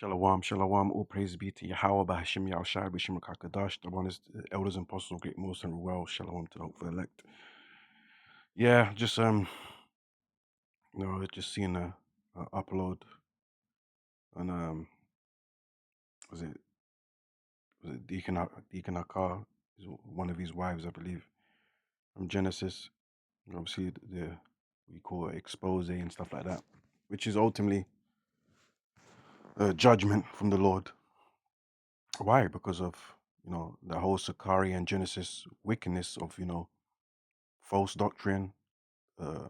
Shalom, shalom, all praise be to Yahweh, Bahashim Yahushai, Bishim Kakadash, the one is the elders and apostles, great most and well, shalom to the hopeful elect. Yeah, just seeing a upload on was it Deacon Hakah, is one of his wives, I believe, from Genesis. Obviously, we call it expose and stuff like that, which is ultimately a judgment from the Lord. Why? Because of the whole Sakari and Genesis wickedness of false doctrine, uh,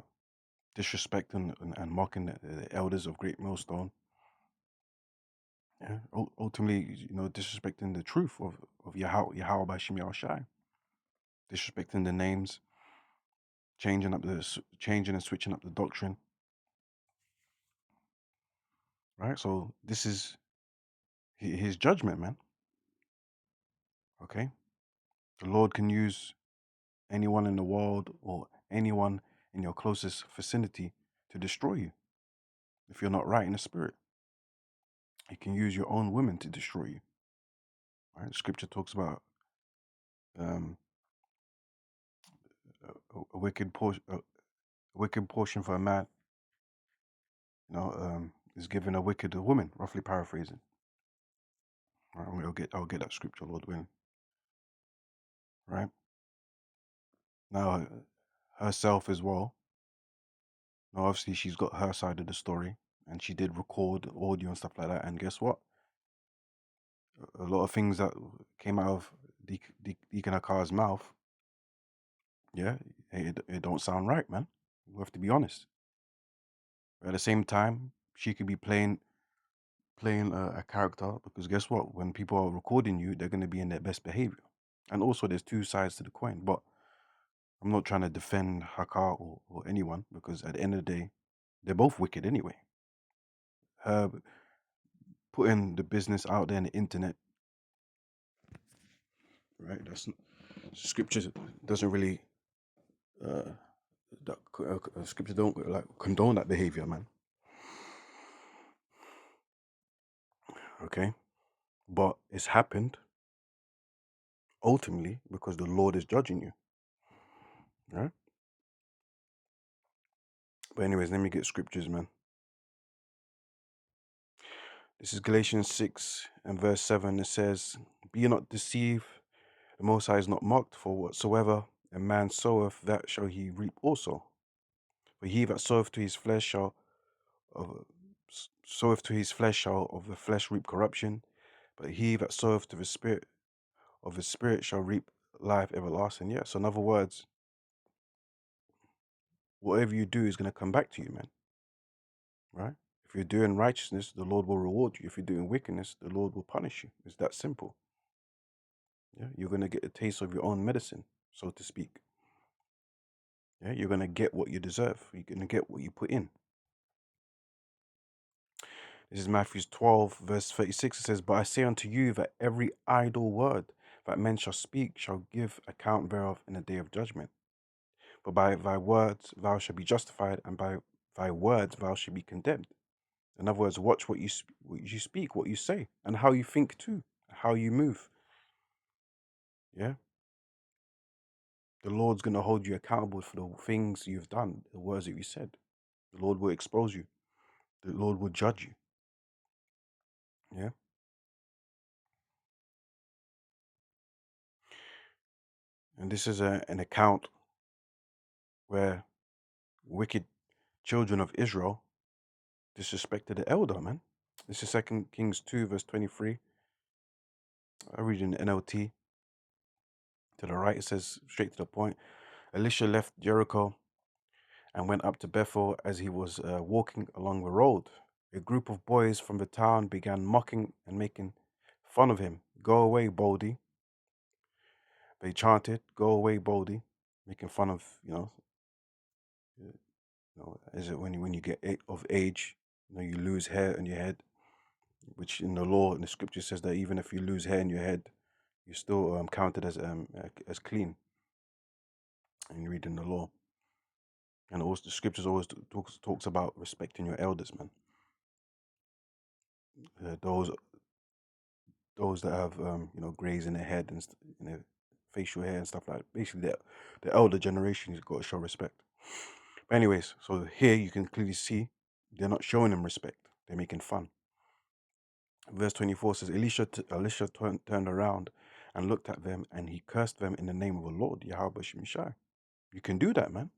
disrespecting and mocking the elders of Great Millstone. Yeah, ultimately, disrespecting the truth of Yahweh by Shem Yahushai, disrespecting the names, changing and switching up the doctrine. Right. So this is his judgment, man. Okay. The Lord can use anyone in the world or anyone in your closest vicinity to destroy you if you're not right in the spirit. He can use your own women to destroy you. Right? Scripture talks about um, a wicked portion for a man, is given a wicked woman. Roughly paraphrasing. Right? I'll get that scripture, Lord willing. Right now, herself as well. Now, obviously, she's got her side of the story, and she did record audio and stuff like that. And guess what? A lot of things that came out of Deacon Hakah's mouth, yeah, it don't sound right, man. We have to be honest. At the same time, she could be playing a character, because guess what? When people are recording you, they're going to be in their best behavior. And also, there's two sides to the coin. But I'm not trying to defend Hakah or anyone, because at the end of the day, they're both wicked anyway. Her putting the business out there in the internet, right? That's scripture doesn't really scripture don't like condone that behavior, man. Okay, but it's happened ultimately because the Lord is judging you, right? But anyways, let me get scriptures, man. This is Galatians 6 and verse 7. It says, "Be not deceived, the Most High is not mocked, for whatsoever a man soweth, that shall he reap also. For he that soweth to his flesh shall of of the flesh reap corruption, but he that soweth to the spirit of the spirit shall reap life everlasting." Yeah. So in other words, whatever you do is going to come back to you, man. Right? If you're doing righteousness, the Lord will reward you. If you're doing wickedness, the Lord will punish you. It's that simple. Yeah, you're going to get a taste of your own medicine, so to speak. Yeah, you're going to get what you deserve. You're going to get what you put in. This is Matthew 12, verse 36. It says, "But I say unto you that every idle word that men shall speak shall give account thereof in the day of judgment. For by thy words thou shalt be justified, and by thy words thou shalt be condemned." In other words, watch what you speak, what you say, and how you think too, how you move. Yeah, the Lord's going to hold you accountable for the things you've done, the words that you said. The Lord will expose you. The Lord will judge you. Yeah. And this is an account where wicked children of Israel disrespected the elder, man. This is 2 Kings 2, verse 23. I read in the NLT. To the right, it says, straight to the point, "Elisha left Jericho and went up to Bethel. As he was walking along the road, a group of boys from the town began mocking and making fun of him. 'Go away, Baldy,' they chanted. 'Go away, Baldy,' making fun of, is it when you get of age, you lose hair in your head, which in the law, in the scripture says that even if you lose hair in your head, you're still counted as clean. And you read in the law. And also the scriptures always talks about respecting your elders, man. those that have grays in their head and their facial hair and stuff like that. Basically, the elder generation has got to show respect. But anyways, so here you can clearly see they're not showing them respect. They're making fun. Verse 24 says, Elisha turned around and looked at them, and he cursed them in the name of the Lord, Yahweh Shemishai. You can do that, man.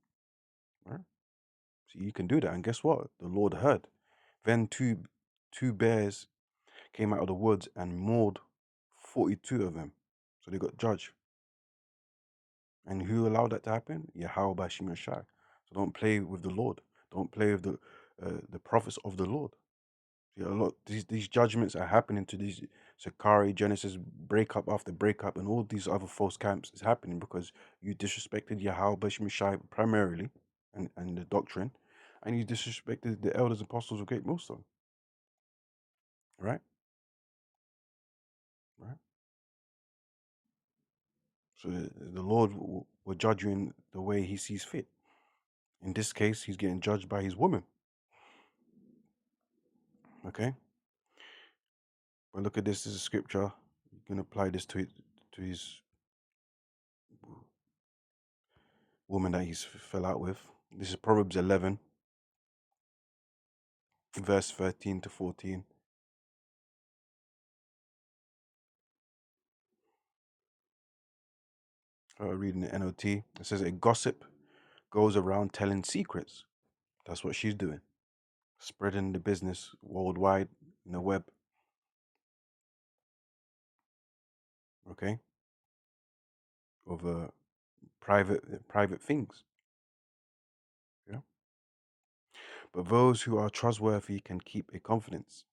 Right? So you can do that. And guess what? The Lord heard. Then two bears came out of the woods and mauled 42 of them. So they got judged. And who allowed that to happen? Yahweh Shemishai. So don't play with the Lord. Don't play with the prophets of the Lord. Yeah, a lot these judgments are happening to these Sakari, Genesis, breakup after breakup, and all these other false camps is happening because you disrespected Yahweh Shai primarily and the doctrine, and you disrespected the elders and apostles of Great Millstone. Right? Right? So the Lord will judge you in the way he sees fit. In this case, he's getting judged by his woman. Okay? But look at this as a scripture. You can apply this to his woman that he's fell out with. This is Proverbs 11, verse 13 to 14. Reading the NOT. It says, a gossip goes around telling secrets. That's what she's doing. Spreading the business worldwide in the web. Okay? Of private things. Yeah? But those who are trustworthy can keep a confidence.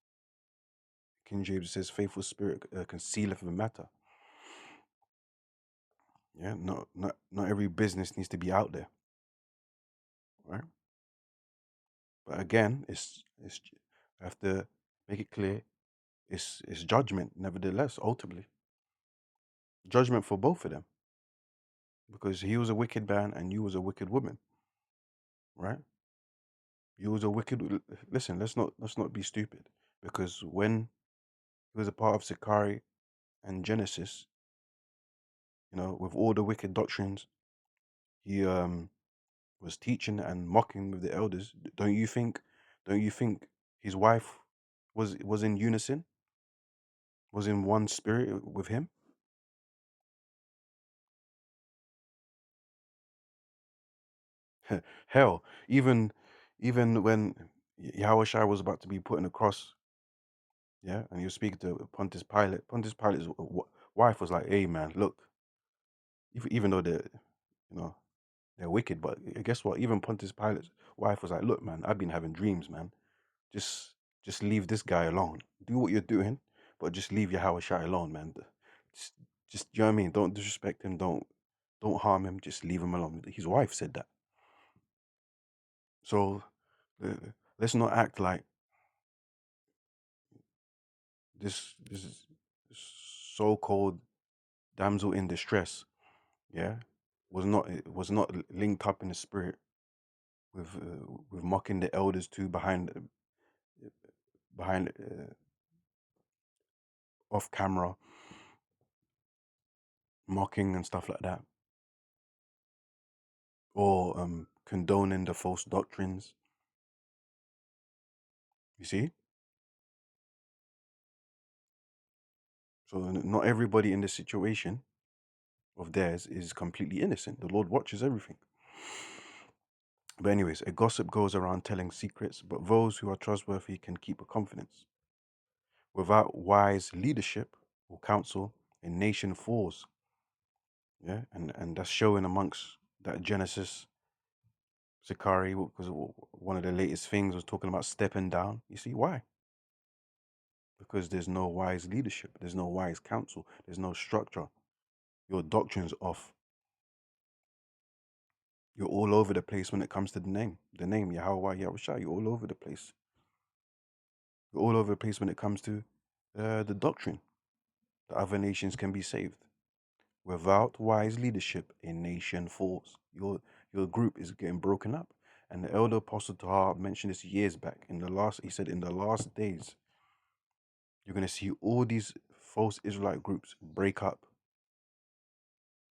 King James says, faithful spirit concealeth the matter. Yeah, not every business needs to be out there. Right? But again, it's I have to make it clear, it's judgment, nevertheless, ultimately. Judgment for both of them. Because he was a wicked man and you was a wicked woman. Right? You was a wicked. Listen, let's not be stupid. Because when he was a part of Sakari and Genesis, with all the wicked doctrines, he was teaching and mocking with the elders. Don't you think? Don't you think his wife was in unison? Was in one spirit with him? Hell, even when Yahushua was about to be put in the cross, yeah, and he was speaking to Pontius Pilate. Pontius Pilate's wife was like, "Hey, man, look." Even though they're wicked, but guess what? Even Pontius Pilate's wife was like, "Look, man, I've been having dreams, man. Just leave this guy alone. Do what you're doing, but just leave Yahushua alone, man. Just, you know what I mean? Don't disrespect him. Don't harm him. Just leave him alone." His wife said that. So uh, let's not act like this so-called damsel in distress, yeah, was not linked up in the spirit with mocking the elders too behind off camera, mocking and stuff like that, or condoning the false doctrines. You see, so not everybody in this situation of theirs is completely innocent. The Lord watches everything. But anyways, a gossip goes around telling secrets, but those who are trustworthy can keep a confidence. Without wise leadership or counsel, a nation falls. Yeah, and that's showing amongst that Genesis Sakari, because one of the latest things was talking about stepping down. You see why? Because there's no wise leadership, there's no wise counsel, there's no structure. Your doctrine's off. You're all over the place when it comes to the name. The name, Yahweh, Yahushua, you're all over the place. You're all over the place when it comes to the doctrine. The other nations can be saved. Without wise leadership, a nation falls. Your group is getting broken up. And the elder apostle Tahar mentioned this years back. He said in the last days, you're going to see all these false Israelite groups break up,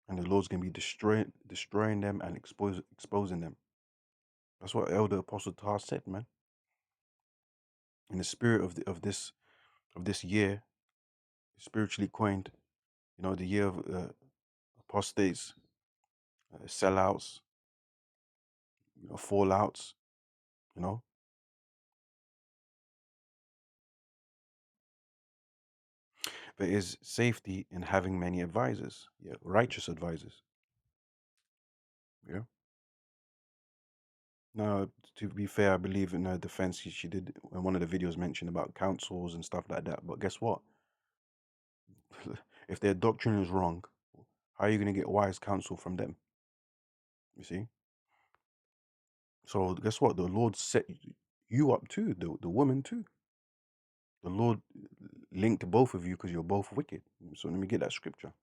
and the Lord's going to be destroying them and exposing them. That's what Elder Apostle Tar said, man. In the spirit of this year, spiritually coined, the year of apostates, sellouts, fallouts. You know, there is safety in having many advisors, righteous advisors. Yeah. Now, to be fair, I believe in her defense, she did in one of the videos mention about councils and stuff like that. But guess what? If their doctrine is wrong, how are you going to get wise counsel from them? You see? So guess what? The Lord set you up too, the woman too. The Lord linked both of you because you're both wicked. So let me get that scripture.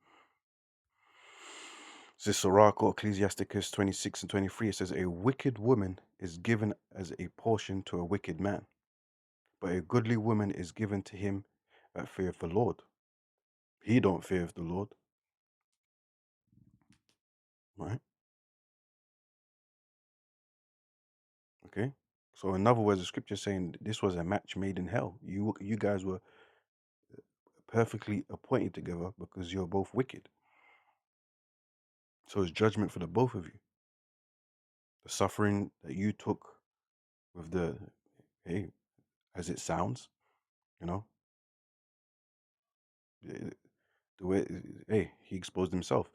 This is Sirach or Ecclesiasticus 26 and 23. It says, a wicked woman is given as a portion to a wicked man, but a goodly woman is given to him that feareth the Lord. He don't fear the Lord. Right? Okay. So in other words, the scripture is saying this was a match made in hell. You guys were perfectly appointed together because you're both wicked. So it's judgment for the both of you. The suffering that you took with hey, as it sounds, you know, eh, the way, hey, he exposed himself.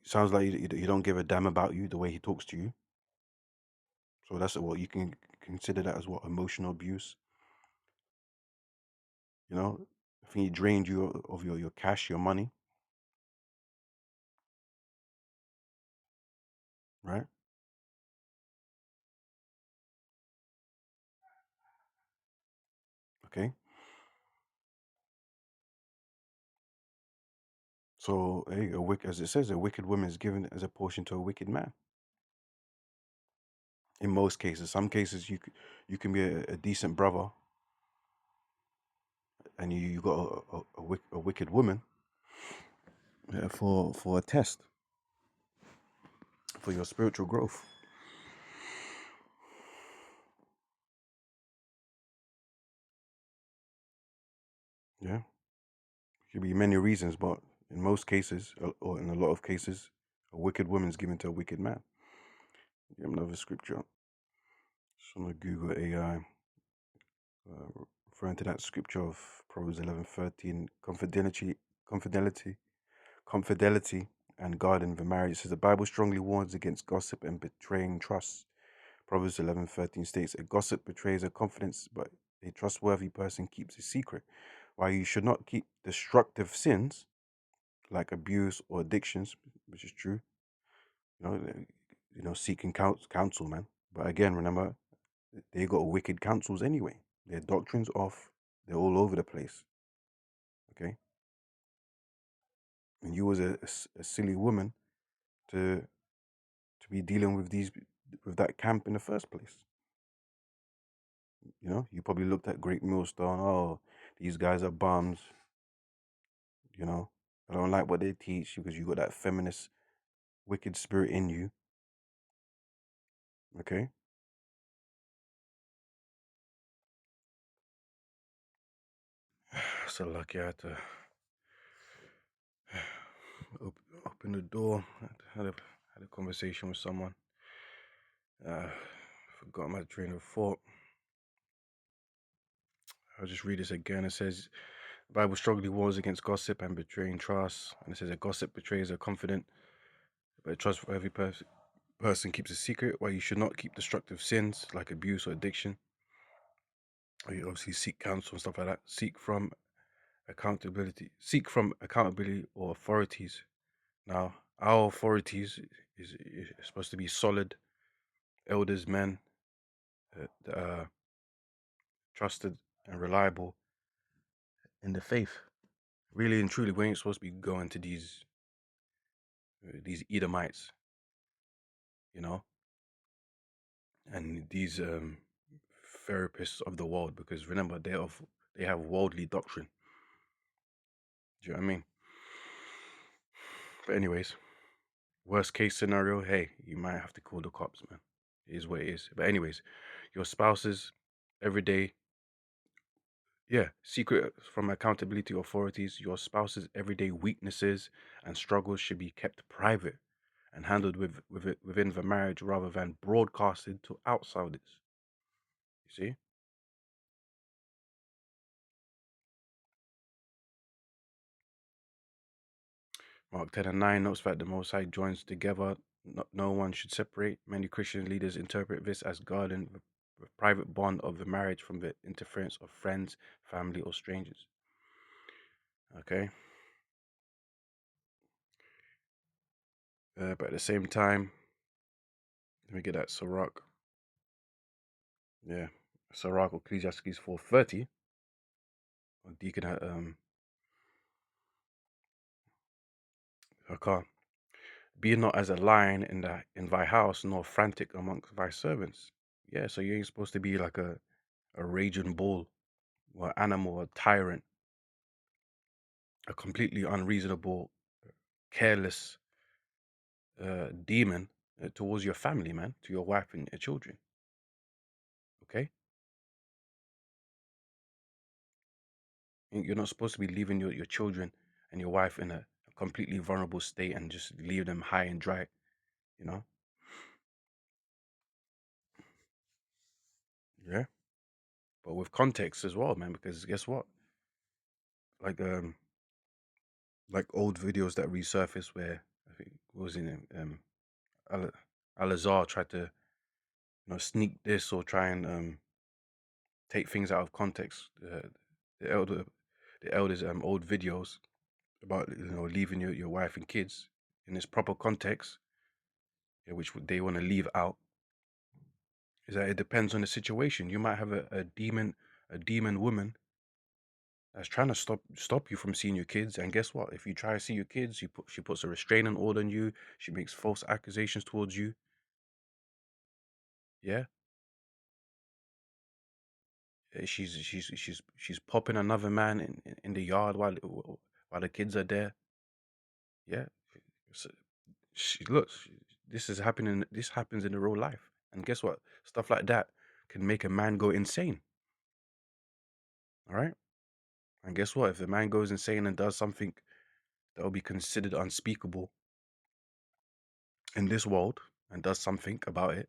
Sounds like he don't give a damn about you the way he talks to you. So that's what you can consider that as what emotional abuse. You know, I think he drained you of your cash, your money, right? Okay. So, hey, as it says, a wicked woman is given as a portion to a wicked man. In most cases, some cases you can be a decent brother, and you got a wicked woman for a test for your spiritual growth. Yeah, could be many reasons, but in most cases, or in a lot of cases, a wicked woman is given to a wicked man. Get another scripture. Just want to Google AI, referring to that scripture of Proverbs 11:13, confidentiality, and guarding the marriage. It says the Bible strongly warns against gossip and betraying trust. Proverbs 11:13 states, a gossip betrays a confidence, but a trustworthy person keeps a secret. While you should not keep destructive sins like abuse or addictions, which is true, you know, seeking counsel, man. But again, remember, they got wicked counsels anyway. Their doctrines off. They're all over the place. Okay, and you was a silly woman to be dealing with that camp in the first place. You probably looked at Great Millstone. Oh, these guys are bums. I don't like what they teach because you got that feminist, wicked spirit in you. Okay. So lucky I had to open the door. I had a conversation with someone. Forgot my train of thought. I'll just read this again. It says, the Bible strongly warns against gossip and betraying trust. And it says, a gossip betrays a confident, but a trustworthy person keeps a secret, while you should not keep destructive sins like abuse or addiction. Or you obviously seek counsel and stuff like that. Seek from accountability or authorities. Now, our authorities is supposed to be solid elders, men, that are trusted and reliable in the faith. Really and truly, we ain't supposed to be going to these Edomites, you know, and these therapists of the world, because remember, they're of They have worldly doctrine. Do you know what I mean? But anyways, worst case scenario, hey, you might have to call the cops, man. It is what it is. But anyways, your spouse's everyday, yeah, secret from accountability authorities, your spouse's everyday weaknesses and struggles should be kept private and handled within the marriage rather than broadcasted to outsiders. You see? Mark 10 and 9 notes that the Most High joins together. No one should separate. Many Christian leaders interpret this as guarding the private bond of the marriage from the interference of friends, family, or strangers. Okay? But at the same time, let me get that Sirach. Yeah. Sirach, Ecclesiastes 4:30. Deacon Hakah. Be not as a lion in thy house, nor frantic amongst thy servants. Yeah, so you ain't supposed to be like a raging bull or animal, a tyrant, a completely unreasonable, careless demon towards your family, man, to your wife and your children. Okay? You're not supposed to be leaving your children and your wife in a completely vulnerable state and just leave them high and dry, you know? Yeah. But with context as well, man, because guess what? Like like old videos that resurface where I think what was in Al-Azhar tried to sneak this or try and take things out of context. The elder the elders old videos about leaving your wife and kids in its proper context, yeah, which they want to leave out, is that it depends on the situation. You might have a demon woman that's trying to stop you from seeing your kids, and guess what? If you try to see your kids, she puts a restraining order on you. She makes false accusations towards you. Yeah, she's popping another man in the yard while the kids are there. Yeah, so look, this is happening. This happens in the real life, and guess what? Stuff like that can make a man go insane. All right, and guess what? If the man goes insane and does something that will be considered unspeakable in this world and does something about it,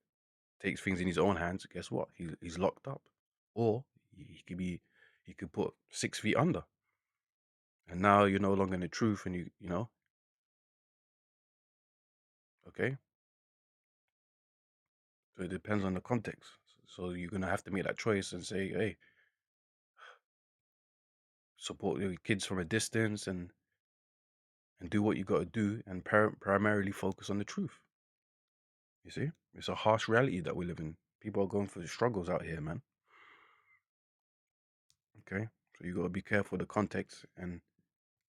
takes things in his own hands, guess what? He's locked up, or he could put 6 feet under, and now you're no longer in the truth, and you know, okay. So it depends on the context. So you're gonna have to make that choice and say, hey, support your kids from a distance and do what you got to do and primarily focus on the truth. You see, it's a harsh reality that we live in. People are going through struggles out here, man. Okay, so you got to be careful of the context and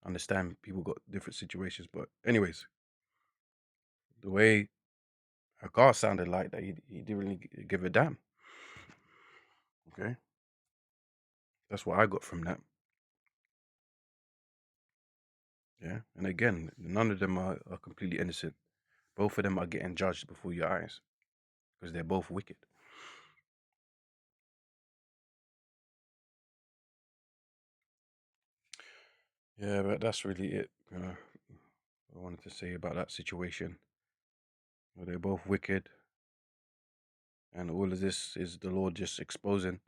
understand people got different situations. But anyways, the way Hakar sounded like that, he didn't really give a damn. Okay, that's what I got from that. Yeah, and again, none of them are completely innocent. Both of them are getting judged before your eyes because they're both wicked. Yeah, but that's really it. I wanted to say about that situation. They're both wicked, and all of this is the Lord just exposing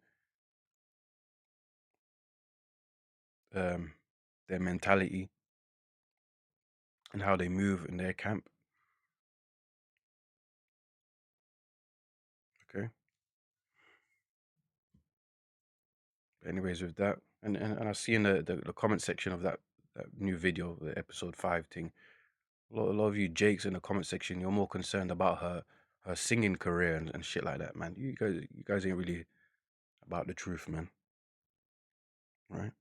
um, their mentality and how they move in their camp. Okay. But anyways, with that, and I see in the comment section of that new video, the episode 5 thing, a lot of you Jakes in the comment section, you're more concerned about her singing career and shit like that, man. You guys ain't really about the truth, man. Right?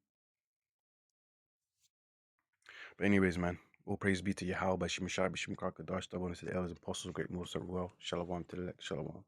But anyways, man, all praise be to Yahweh, Bashim Shai, Bashim Kakadash, the one to the elders and apostles, great most of well. Shalom to the elect, Shalom.